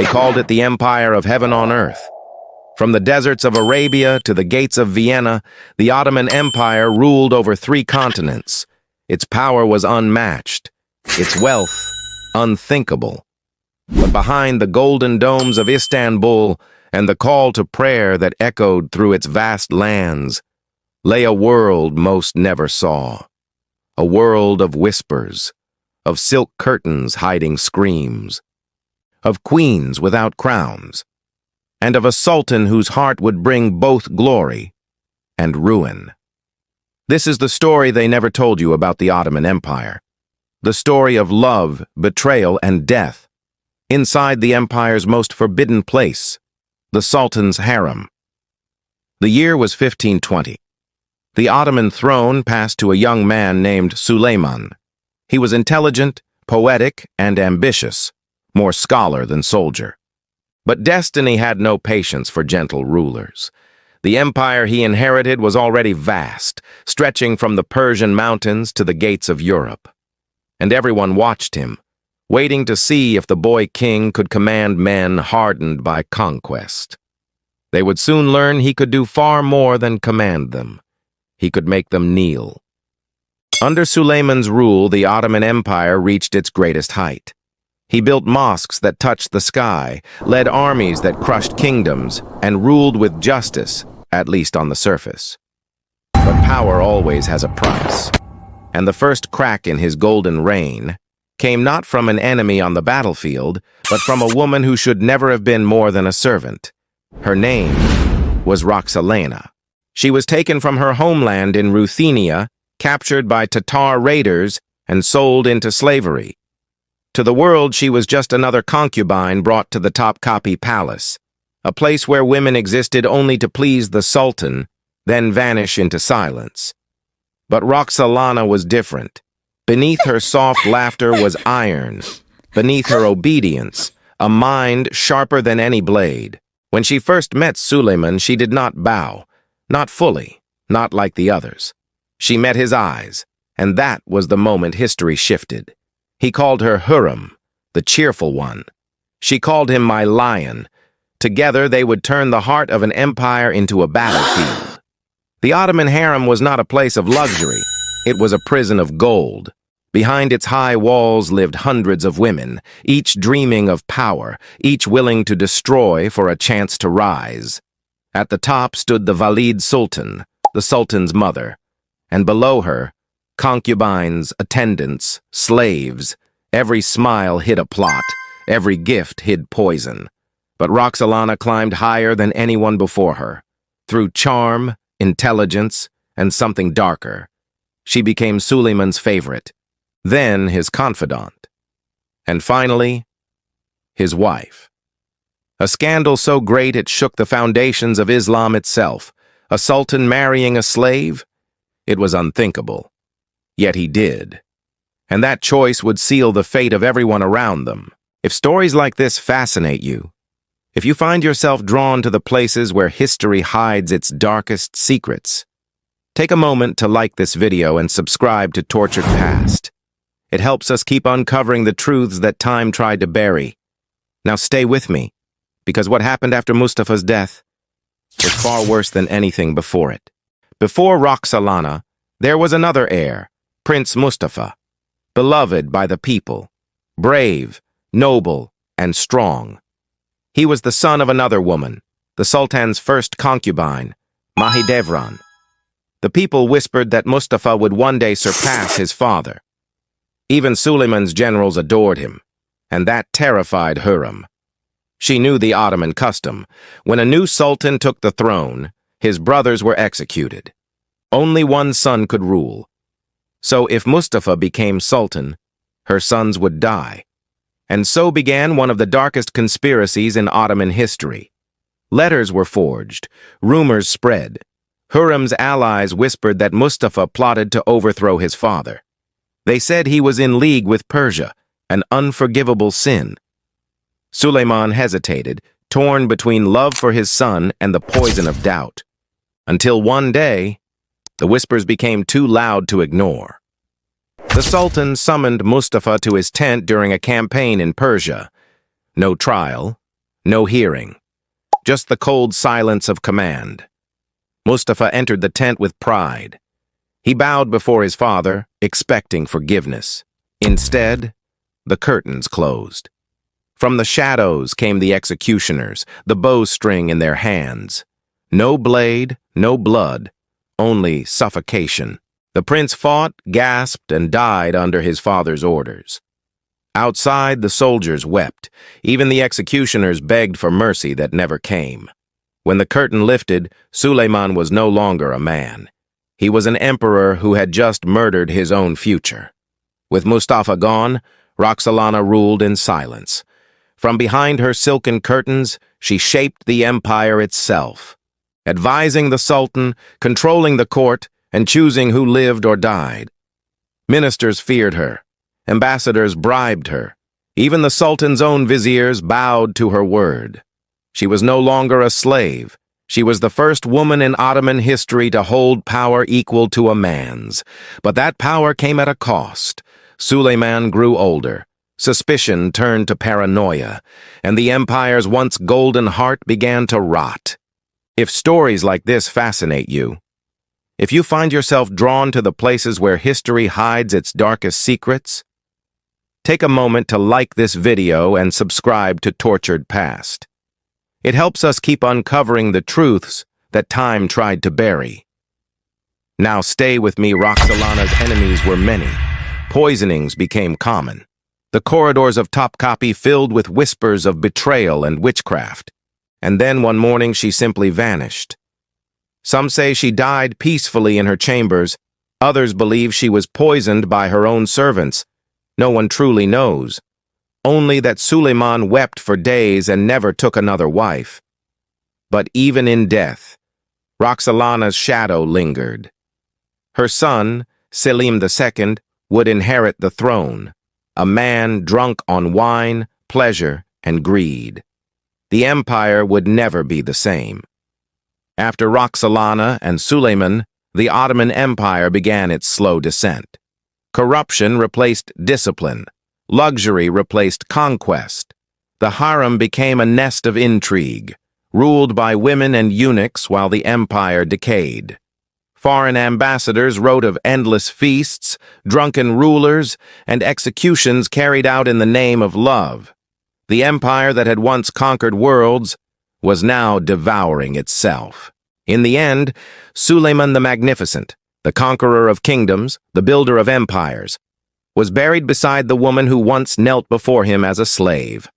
They called it the Empire of Heaven on Earth. From the deserts of Arabia to the gates of Vienna, the Ottoman Empire ruled over 3 continents. Its power was unmatched, its wealth unthinkable. But behind the golden domes of Istanbul and the call to prayer that echoed through its vast lands lay a world most never saw. A world of whispers, of silk curtains hiding screams, of queens without crowns, and of a sultan whose heart would bring both glory and ruin. This is the story they never told you about the Ottoman Empire. The story of love, betrayal, and death inside the empire's most forbidden place, the Sultan's harem. The year was 1520. The Ottoman throne passed to a young man named Suleiman. He was intelligent, poetic, and ambitious, more scholar than soldier. But destiny had no patience for gentle rulers. The empire he inherited was already vast, stretching from the Persian mountains to the gates of Europe. And everyone watched him, waiting to see if the boy king could command men hardened by conquest. They would soon learn he could do far more than command them. He could make them kneel. Under Suleiman's rule, the Ottoman Empire reached its greatest height. He built mosques that touched the sky, led armies that crushed kingdoms, and ruled with justice, at least on the surface. But power always has a price. And the first crack in his golden reign came not from an enemy on the battlefield, but from a woman who should never have been more than a servant. Her name was Roxelana. She was taken from her homeland in Ruthenia, captured by Tatar raiders, and sold into slavery. To the world, she was just another concubine brought to the Topkapi Palace, a place where women existed only to please the Sultan, then vanish into silence. But Roxelana was different. Beneath her soft laughter was iron. Beneath her obedience, a mind sharper than any blade. When she first met Suleiman, she did not bow. Not fully, not like the others. She met his eyes, and that was the moment history shifted. He called her Hürrem, the cheerful one. She called him my lion. Together they would turn the heart of an empire into a battlefield. The Ottoman Harem was not a place of luxury. It was a prison of gold. Behind its high walls lived hundreds of women, each dreaming of power, each willing to destroy for a chance to rise. At the top stood the Valid Sultan, the Sultan's mother, and below her, concubines, attendants, slaves. Every smile hid a plot, every gift hid poison. But Roxelana climbed higher than anyone before her. Through charm, intelligence, and something darker, she became Suleiman's favorite, then his confidant, and finally, his wife. A scandal so great it shook the foundations of Islam itself. A sultan marrying a slave? It was unthinkable. Yet he did. And that choice would seal the fate of everyone around them. If stories like this fascinate you, if you find yourself drawn to the places where history hides its darkest secrets, take a moment to like this video and subscribe to Tortured Past. It helps us keep uncovering the truths that time tried to bury. Now stay with me, because what happened after Mustafa's death was far worse than anything before it. Before Roxelana, there was another heir, Prince Mustafa, beloved by the people, brave, noble, and strong. He was the son of another woman, the Sultan's first concubine, Mahidevran. The people whispered that Mustafa would one day surpass his father. Even Suleiman's generals adored him, and that terrified Hürrem. She knew the Ottoman custom. When a new sultan took the throne, his brothers were executed. Only one son could rule. So if Mustafa became sultan, her sons would die. And so began one of the darkest conspiracies in Ottoman history. Letters were forged, rumors spread. Hürrem's allies whispered that Mustafa plotted to overthrow his father. They said he was in league with Persia, an unforgivable sin. Suleiman hesitated, torn between love for his son and the poison of doubt. Until one day, the whispers became too loud to ignore. The Sultan summoned Mustafa to his tent during a campaign in Persia. No trial, No hearing, just the cold silence of command. Mustafa entered the tent with pride. He bowed before his father, expecting forgiveness. Instead, the curtains closed. From the shadows came the executioners, the bowstring in their hands. No blade, no blood, only suffocation. The prince fought, gasped, and died under his father's orders. Outside, the soldiers wept. Even the executioners begged for mercy that never came. When the curtain lifted, Suleiman was no longer a man. He was an emperor who had just murdered his own future. With Mustafa gone, Roxelana ruled in silence. From behind her silken curtains, she shaped the empire itself, advising the sultan, controlling the court, and choosing who lived or died. Ministers feared her. Ambassadors bribed her. Even the sultan's own viziers bowed to her word. She was no longer a slave. She was the first woman in Ottoman history to hold power equal to a man's. But that power came at a cost. Suleiman grew older. Suspicion turned to paranoia, and the empire's once golden heart began to rot. If stories like this fascinate you, if you find yourself drawn to the places where history hides its darkest secrets, take a moment to like this video and subscribe to Tortured Past. It helps us keep uncovering the truths that time tried to bury. Now stay with me. Roxelana's enemies were many. Poisonings became common. The corridors of Topkapi filled with whispers of betrayal and witchcraft. And then one morning she simply vanished. Some say she died peacefully in her chambers. Others believe she was poisoned by her own servants. No one truly knows. Only that Suleiman wept for days and never took another wife. But even in death, Roxelana's shadow lingered. Her son, Selim II, would inherit the throne, a man drunk on wine, pleasure, and greed. The empire would never be the same. After Roxelana and Suleiman, the Ottoman Empire began its slow descent. Corruption replaced discipline. Luxury replaced conquest. The harem became a nest of intrigue, ruled by women and eunuchs while the empire decayed. Foreign ambassadors wrote of endless feasts, drunken rulers, and executions carried out in the name of love. The empire that had once conquered worlds was now devouring itself. In the end, Suleiman the Magnificent, the conqueror of kingdoms, the builder of empires, was buried beside the woman who once knelt before him as a slave.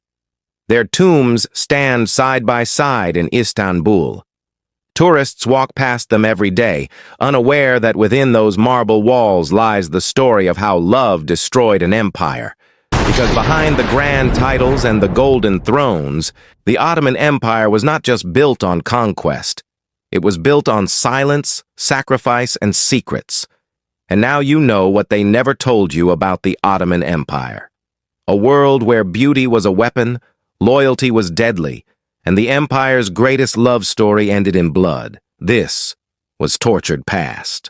Their tombs stand side by side in Istanbul. Tourists walk past them every day, unaware that within those marble walls lies the story of how love destroyed an empire. Because behind the grand titles and the golden thrones, the Ottoman Empire was not just built on conquest. It was built on silence, sacrifice, and secrets. And now you know what they never told you about the Ottoman Empire. A world where beauty was a weapon, loyalty was deadly, and the empire's greatest love story ended in blood. This was Tortured Past.